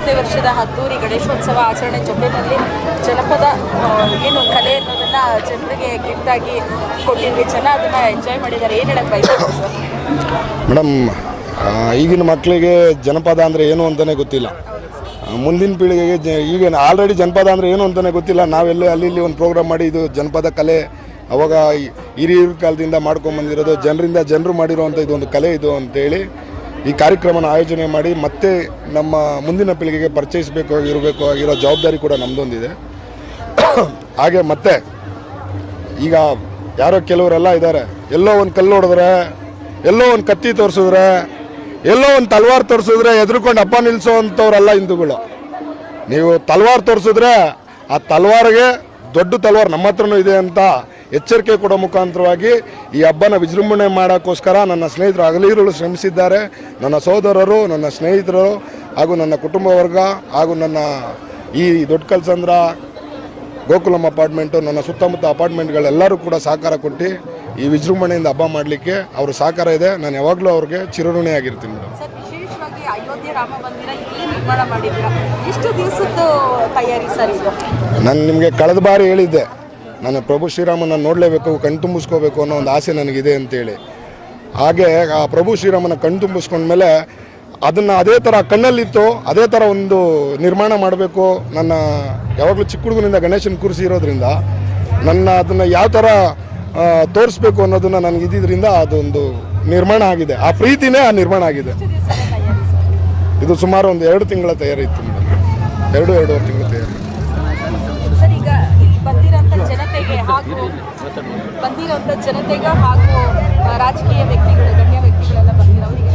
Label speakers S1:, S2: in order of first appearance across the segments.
S1: 90ನೇ ವರ್ಷದ ಅದ್ದೂರಿ ಗಣೇಶೋತ್ಸವ ಆಚರಣೆ ಜೊತೆಯಲ್ಲಿ ಜನಪದ ಏನು ಕಲೆ ಅನ್ನೋದನ್ನು ಜನರಿಗೆ ಗಿಫ್ಟ್ ಆಗಿ ಕೊಟ್ಟಿದ್ವಿ. ಜನ ಅದನ್ನು ಎಂಜಾಯ್ ಮಾಡಿದ್ದಾರೆ. ಏನು ಹೇಳಕ್ಕೆ ಬಯಸ್ತಾರೆ ಸರ್?
S2: ಮೇಡಮ್, ಈಗಿನ ಮಕ್ಕಳಿಗೆ ಜನಪದ ಅಂದರೆ ಏನು ಅಂತಲೇ ಗೊತ್ತಿಲ್ಲ. ಮುಂದಿನ ಪೀಳಿಗೆಗೆ ಈಗ ಆಲ್ರೆಡಿ ಜನಪದ ಅಂದರೆ ಏನು ಅಂತಲೇ ಗೊತ್ತಿಲ್ಲ. ನಾವೆಲ್ಲೇ ಅಲ್ಲಿ ಇಲ್ಲಿ ಒಂದು ಪ್ರೋಗ್ರಾಮ್ ಮಾಡಿ ಇದು ಜನಪದ ಕಲೆ ಅವಾಗ ಹಿರಿಯರ ಕಾಲದಿಂದ ಮಾಡ್ಕೊಂಬಂದಿರೋದು, ಜನರು ಮಾಡಿರೋವಂಥ ಇದೊಂದು ಕಲೆ ಇದು ಅಂತೇಳಿ ಈ ಕಾರ್ಯಕ್ರಮನ ಆಯೋಜನೆ ಮಾಡಿ ಮತ್ತೆ ನಮ್ಮ ಮುಂದಿನ ಪೀಳಿಗೆಗೆ ಇರೋ ಜವಾಬ್ದಾರಿ ಕೂಡ ನಮ್ಮದೊಂದಿದೆ. ಹಾಗೆ ಮತ್ತೆ ಈಗ ಯಾರೋ ಕೆಲವರೆಲ್ಲ ಇದ್ದಾರೆ, ಎಲ್ಲೋ ಒಂದು ಕಲ್ಲು ಹೊಡೆದ್ರೆ, ಎಲ್ಲೋ ಒಂದು ಕತ್ತಿ ತೋರಿಸಿದ್ರೆ, ಎಲ್ಲೋ ಒಂದು ತಲ್ವಾರ್ ತೋರಿಸಿದ್ರೆ ಎದ್ರುಕೊಂಡು ಅಪ್ಪ ನಿಲ್ಲಿಸೋ ಅಂಥವ್ರಲ್ಲ ಹಿಂದೂಗಳು. ನೀವು ತಲ್ವಾರ್ ತೋರಿಸಿದ್ರೆ ಆ ತಲ್ವಾರ್ಗೆ ದೊಡ್ಡ ತಲ್ವಾರ್ ನಮ್ಮ ಹತ್ರನೂ ಇದೆ ಅಂತ ಎಚ್ಚರಿಕೆ ಕೊಡೋ ಮುಖಾಂತರವಾಗಿ ಈ ಹಬ್ಬನ ವಿಜೃಂಭಣೆ ಮಾಡೋಕ್ಕೋಸ್ಕರ ನನ್ನ ಸ್ನೇಹಿತರು ಹಗಲಿರುಳು ಶ್ರಮಿಸಿದ್ದಾರೆ. ನನ್ನ ಸಹೋದರರು, ನನ್ನ ಸ್ನೇಹಿತರು ಹಾಗೂ ನನ್ನ ಕುಟುಂಬ ವರ್ಗ ಹಾಗೂ ನನ್ನ ಈ ದೊಡ್ಡ ಕಲ್ಸಂದ್ರ, ಗೋಕುಲಂ ಅಪಾರ್ಟ್ಮೆಂಟು, ನನ್ನ ಸುತ್ತಮುತ್ತ ಅಪಾರ್ಟ್ಮೆಂಟ್ಗಳೆಲ್ಲರೂ ಕೂಡ ಸಹಕಾರ ಕೊಟ್ಟು ಈ ವಿಜೃಂಭಣೆಯಿಂದ ಹಬ್ಬ ಮಾಡಲಿಕ್ಕೆ ಅವ್ರ ಸಹಕಾರ ಇದೆ. ನಾನು ಯಾವಾಗಲೂ ಅವ್ರಿಗೆ ಚಿರಋಣಿಯಾಗಿರ್ತೀನಿ ಮೇಡಮ್.
S1: ಸರ್, ವಿಶೇಷವಾಗಿ ಅಯೋಧ್ಯೆ ರಾಮ ಮಂದಿರ ಇಲ್ಲಿ ನಿರ್ಮಾಣ ಮಾಡಿದ್ದೀರಾ, ಎಷ್ಟು ದಿವಸದ್ದು ತಯಾರಿ ಸರ್ ಇದು?
S2: ನಾನು ನಿಮಗೆ ಕಳೆದ ಬಾರಿ ಹೇಳಿದ್ದೆ, ನಾನು ಪ್ರಭು ಶ್ರೀರಾಮನ ನೋಡಲೇಬೇಕು, ಕಣ್ತುಂಬಿಸ್ಕೋಬೇಕು ಅನ್ನೋ ಒಂದು ಆಸೆ ನನಗಿದೆ ಅಂತೇಳಿ. ಹಾಗೆ ಆ ಪ್ರಭು ಶ್ರೀರಾಮನ ಕಣ್ತುಂಬಿಸ್ಕೊಂಡ್ಮೇಲೆ ಅದನ್ನು ಅದೇ ಥರ ಕಣ್ಣಲ್ಲಿತ್ತು, ಅದೇ ಥರ ಒಂದು ನಿರ್ಮಾಣ ಮಾಡಬೇಕು. ನನ್ನ ಯಾವಾಗಲೂ ಚಿಕ್ಕ ಹುಡುಗನಿಂದ ಗಣೇಶನ ಕೂರಿಸಿರೋದ್ರಿಂದ ಅದನ್ನು ಯಾವ ಥರ ತೋರಿಸ್ಬೇಕು ಅನ್ನೋದನ್ನು ನನಗೆ ಇದ್ದಿದ್ದರಿಂದ ಅದೊಂದು ನಿರ್ಮಾಣ ಆಗಿದೆ. ಆ ಪ್ರೀತಿನೇ ಆ ನಿರ್ಮಾಣ ಆಗಿದೆ. ಇದು ಸುಮಾರು ಒಂದು 2 ತಿಂಗಳ ತಯಾರಿ ಇತ್ತು ಮೇಡಮ್, 2-2.5 ತಿಂಗಳ ತಯಾರಿ.
S1: ಸರ್, ಈಗ ಬಂದಿರೋಂಥ ಜನತೆಗೆ ಹಾಗೂ ರಾಜಕೀಯ ವ್ಯಕ್ತಿಗಳು, ಗಣ್ಯ ವ್ಯಕ್ತಿಗಳೆಲ್ಲ ಬಂದಿರೋರಿಗೆ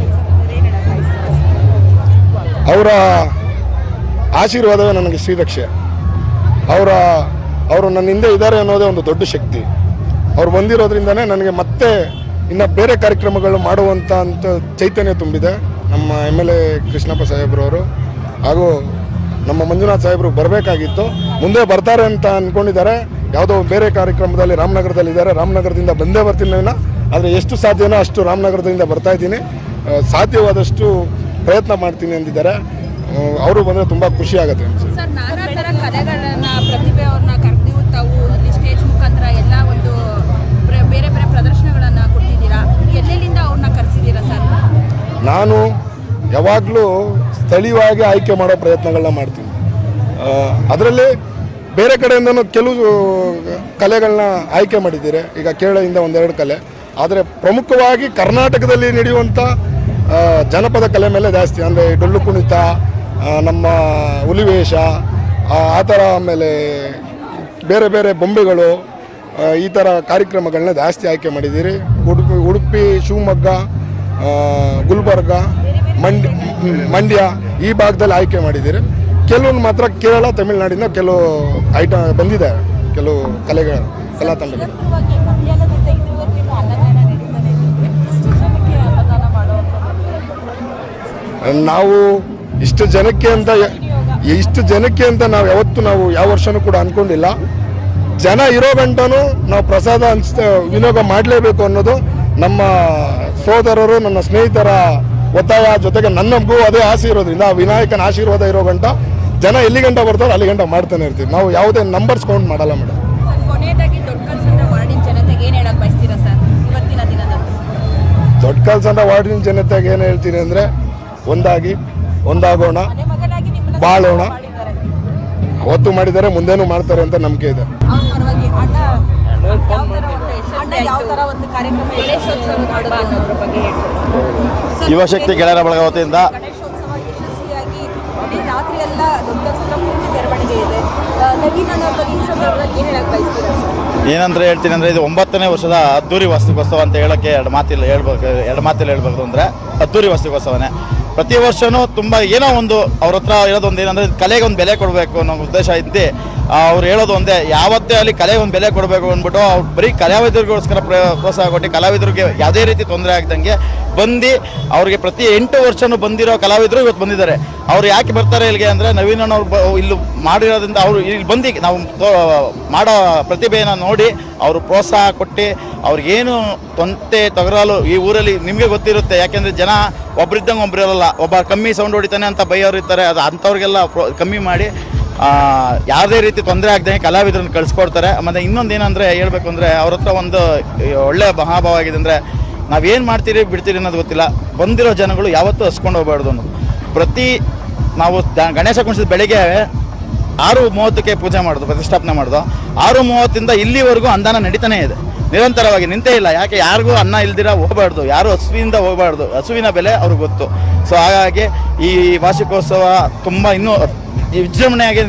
S2: ಅವರ ಆಶೀರ್ವಾದವೇ ನನಗೆ ಶ್ರೀರಕ್ಷೆ. ಅವರು ನನ್ನ ಹಿಂದೆ ಇದ್ದಾರೆ ಅನ್ನೋದೇ ಒಂದು ದೊಡ್ಡ ಶಕ್ತಿ. ಅವ್ರು ಬಂದಿರೋದ್ರಿಂದನೇ ನನಗೆ ಮತ್ತೆ ಇನ್ನು ಬೇರೆ ಕಾರ್ಯಕ್ರಮಗಳು ಮಾಡುವಂಥ ಚೈತನ್ಯ ತುಂಬಿದೆ. ನಮ್ಮ MLA ಕೃಷ್ಣಪ್ಪ ಸಾಹೇಬ್ರವರು ಹಾಗೂ ನಮ್ಮ ಮಂಜುನಾಥ್ ಸಾಹೇಬರು ಬರಬೇಕಾಗಿತ್ತು, ಮುಂದೆ ಬರ್ತಾರೆ ಅಂತ ಅಂದ್ಕೊಂಡಿದ್ದಾರೆ. ಯಾವುದೋ ಬೇರೆ ಕಾರ್ಯಕ್ರಮದಲ್ಲಿ ರಾಮನಗರದಲ್ಲಿದ್ದಾರೆ, ರಾಮನಗರದಿಂದ ಬಂದೇ ಬರ್ತೀನಿ ನಾನು. ಆದರೆ ಎಷ್ಟು ಸಾಧ್ಯನೋ ಅಷ್ಟು ರಾಮನಗರದಿಂದ ಬರ್ತಾಯಿದ್ದೀನಿ, ಸಾಧ್ಯವಾದಷ್ಟು ಪ್ರಯತ್ನ ಮಾಡ್ತೀನಿ ಅಂದಿದ್ದಾರೆ. ಅವರು ಬಂದರೆ ತುಂಬ ಖುಷಿ ಆಗುತ್ತೆ.
S1: ಸರ್, ನಾನಾ ಥರ ಕಲೆಗಳನ್ನ, ಪ್ರತಿಭೆಯವ್ರನ್ನ ಕರೆದು ತಾವು ಸ್ಟೇಜ್ ಮುಖಾಂತರ ಎಲ್ಲ ಒಂದು ಬೇರೆ ಬೇರೆ ಪ್ರದರ್ಶನಗಳನ್ನು ಕೊಟ್ಟಿದ್ದೀರಾ. ಎಲ್ಲೆಲ್ಲಿಂದ ಅವ್ರನ್ನ ಕರೆಸಿದ್ದೀರಾ ಸರ್?
S2: ನಾನು ಯಾವಾಗಲೂ ಸ್ಥಳೀಯವಾಗಿ ಆಯ್ಕೆ ಮಾಡೋ ಪ್ರಯತ್ನಗಳನ್ನ ಮಾಡ್ತೀನಿ. ಅದರಲ್ಲಿ ಬೇರೆ ಕಡೆಯಿಂದನೂ ಕೆಲವು ಕಲೆಗಳನ್ನ ಆಯ್ಕೆ ಮಾಡಿದ್ದೀರಿ. ಈಗ ಕೇರಳದಿಂದ 1-2 ಕಲೆ, ಆದರೆ ಪ್ರಮುಖವಾಗಿ ಕರ್ನಾಟಕದಲ್ಲಿ ನಡೆಯುವಂಥ ಜನಪದ ಕಲೆ ಮೇಲೆ ಜಾಸ್ತಿ, ಅಂದರೆ ಡೊಳ್ಳು ಕುಣಿತ, ನಮ್ಮ ಹುಲಿವೇಷ, ಆ ಥರ, ಆಮೇಲೆ ಬೇರೆ ಬೇರೆ ಬೊಂಬೆಗಳು, ಈ ಥರ ಕಾರ್ಯಕ್ರಮಗಳನ್ನ ಜಾಸ್ತಿ ಆಯ್ಕೆ ಮಾಡಿದ್ದೀರಿ. ಉಡುಪಿ, ಶಿವಮೊಗ್ಗ, ಗುಲ್ಬರ್ಗ, ಮಂಡ್ಯ ಈ ಭಾಗದಲ್ಲಿ ಆಯ್ಕೆ ಮಾಡಿದ್ದೀರಿ. ಕೆಲವೊಂದು ಮಾತ್ರ ಕೇರಳ, ತಮಿಳುನಾಡಿನ ಕೆಲವು ಬಂದಿದೆ, ಕೆಲವು ಕಲಾ ತಂಡಗಳು. ನಾವು ಇಷ್ಟು ಜನಕ್ಕೆ ಅಂತ ನಾವು ಯಾವ ವರ್ಷನೂ ಕೂಡ ಅಂದ್ಕೊಂಡಿಲ್ಲ. ಜನ ಇರೋ ಗಂಟನೂ ನಾವು ಪ್ರಸಾದ ವಿನಿಯೋಗ ಮಾಡಲೇಬೇಕು ಅನ್ನೋದು ನಮ್ಮ ಸೋದರರು, ನನ್ನ ಸ್ನೇಹಿತರ ಒತ್ತಾಯ, ಜೊತೆಗೆ ನನ್ನಗೂ ಅದೇ ಆಸೆ ಇರೋದ್ರಿಂದ ಆ ವಿನಾಯಕನ ಆಶೀರ್ವಾದ ಇರೋ ಗಂಟ ಜನ ಎಲ್ಲಿ ಗಂಟ ಬರ್ತಾರೋ ಅಲ್ಲಿ ಗಂಟ ಮಾಡ್ತಾನೆ ಇರ್ತೀವಿ. ನಾವು ಯಾವುದೇ ನಂಬರ್ಸ್ ಕೌಂಟ್ ಮಾಡಲ್ಲ ಮೇಡಮ್. ದೊಡ್ಡ ಕಲ್ಸಂದ್ರ ವಾರ್ಡಿನ ಜನತೆಗೆ ಏನು ಹೇಳ್ತೀನಿ ಅಂದರೆ, ಒಂದಾಗೋಣ, ಬಾಳೋಣ. ಅವತ್ತು ಮಾಡಿದ್ದಾರೆ, ಮುಂದೇನೂ ಮಾಡ್ತಾರೆ ಅಂತ ನಂಬಿಕೆ ಇದೆ.
S3: ಯುವಶಕ್ತಿ ಗೆಳೆಯರ ಬಳಗ ವತಿಯಿಂದ ಏನಂತ ಹೇಳ್ತೀನಿ ಅಂದರೆ, ಇದು 9ನೇ ವರ್ಷದ ಅದ್ದೂರಿ ವಾರ್ಷಿಕೋತ್ಸವ ಅಂತ ಹೇಳೋಕ್ಕೆ ಎರಡು ಮಾತಿಲ್ಲ ಹೇಳ್ಬೇಕು ಅಂದರೆ ಅದ್ದೂರಿ ವಾರ್ಷಿಕೋತ್ಸವನೇ. ಪ್ರತಿ ವರ್ಷವೂ ತುಂಬ ಏನೋ ಒಂದು ಅವ್ರ ಹತ್ರ ಇರೋದೊಂದು ಏನಂದರೆ ಕಲೆಗೆ ಒಂದು ಬೆಲೆ ಕೊಡಬೇಕು ಅನ್ನೋ ಉದ್ದೇಶ ಇದ್ದು ಅವ್ರು ಹೇಳೋದು ಒಂದೇ, ಯಾವತ್ತೇ ಅಲ್ಲಿ ಕಲೆ ಒಂದು ಬೆಲೆ ಕೊಡಬೇಕು ಅಂದ್ಬಿಟ್ಟು ಅವ್ರು ಬರೀ ಕಲಾವಿದರಿಗೋಸ್ಕರ ಪ್ರೋತ್ಸಾಹ ಕೊಟ್ಟು ಕಲಾವಿದರಿಗೆ ಯಾವುದೇ ರೀತಿ ತೊಂದರೆ ಆಗ್ದಂಗೆ ಬಂದು ಅವ್ರಿಗೆ ಪ್ರತಿ 8 ವರ್ಷನೂ ಬಂದಿರೋ ಕಲಾವಿದರು ಇವತ್ತು ಬಂದಿದ್ದಾರೆ. ಅವ್ರು ಯಾಕೆ ಬರ್ತಾರೆ ಇಲ್ಲಿಗೆ ಅಂದರೆ ನವೀನಣ್ಣ ಅವ್ರು ಇಲ್ಲಿ ಮಾಡಿರೋದ್ರಿಂದ ಅವರು ಇಲ್ಲಿ ಬಂದು ನಾವು ಮಾಡೋ ಪ್ರತಿಭೆಯನ್ನು ನೋಡಿ ಅವರು ಪ್ರೋತ್ಸಾಹ ಕೊಟ್ಟು ಅವ್ರಿಗೇನು ತೊಗರಲು ಈ ಊರಲ್ಲಿ ನಿಮಗೆ ಗೊತ್ತಿರುತ್ತೆ. ಯಾಕೆಂದರೆ ಜನ ಒಬ್ಬರಿದ್ದಂಗೆ ಒಬ್ರು ಇರೋಲ್ಲ, ಒಬ್ಬ ಕಮ್ಮಿ ಸೌಂಡ್ ಹೊಡಿತಾನೆ ಅಂತ ಬೈಯೋರು ಇರ್ತಾರೆ. ಅದು ಅಂಥವ್ರಿಗೆಲ್ಲ ಕಮ್ಮಿ ಮಾಡಿ ಯಾವುದೇ ರೀತಿ ತೊಂದರೆ ಆಗದೆ ಕಲಾವಿದರನ್ನು ಕಳಿಸ್ಕೊಡ್ತಾರೆ. ಮತ್ತು ಇನ್ನೊಂದು ಏನಂದರೆ ಹೇಳ್ಬೇಕು ಅಂದರೆ ಅವ್ರ ಹತ್ರ ಒಂದು ಒಳ್ಳೆಯ ಮಹಾಭಾವ ಆಗಿದೆ ಅಂದರೆ ನಾವೇನು ಮಾಡ್ತೀರಿ ಬಿಡ್ತೀರಿ ಅನ್ನೋದು ಗೊತ್ತಿಲ್ಲ, ಬಂದಿರೋ ಜನಗಳು ಯಾವತ್ತೂ ಹಸ್ಕೊಂಡು ಹೋಗ್ಬಾರ್ದು ಅನ್ನೋದು. ನಾವು ಗಣೇಶ ಕುಣಿಸಿದ ಬೆಳಿಗ್ಗೆ 6:30ಕ್ಕೆ ಪೂಜೆ ಮಾಡೋದು, ಪ್ರತಿಷ್ಠಾಪನೆ ಮಾಡೋದು. 6:30 ಇಲ್ಲಿವರೆಗೂ ಅನುದಾನ ನಡೀತಾನೆ ಇದೆ, ನಿರಂತರವಾಗಿ ನಿಂತೇ ಇಲ್ಲ. ಯಾಕೆ ಯಾರಿಗೂ ಅನ್ನ ಇಲ್ದಿರ ಹೋಗಬಾರ್ದು, ಯಾರು ಹಸುವಿಂದ ಹೋಗಬಾರ್ದು, ಹಸುವಿನ ಬೆಲೆ ಅವ್ರಿಗೆ ಗೊತ್ತು. ಸೊ ಹಾಗಾಗಿ ಈ ವಾರ್ಷಿಕೋತ್ಸವ ತುಂಬ ಇನ್ನೂ ವಿಜೃಂಭಣೆಯಾಗಿ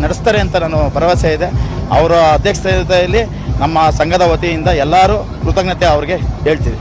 S3: ನಡೆಸ್ತಾರೆ ಅಂತ ನಾನು ಭರವಸೆ ಇದೆ. ಅವರ ಅಧ್ಯಕ್ಷತೆಯಲ್ಲಿ ನಮ್ಮ ಸಂಘದ ವತಿಯಿಂದ ಎಲ್ಲರೂ ಕೃತಜ್ಞತೆ ಅವ್ರಿಗೆ ಹೇಳ್ತೀವಿ.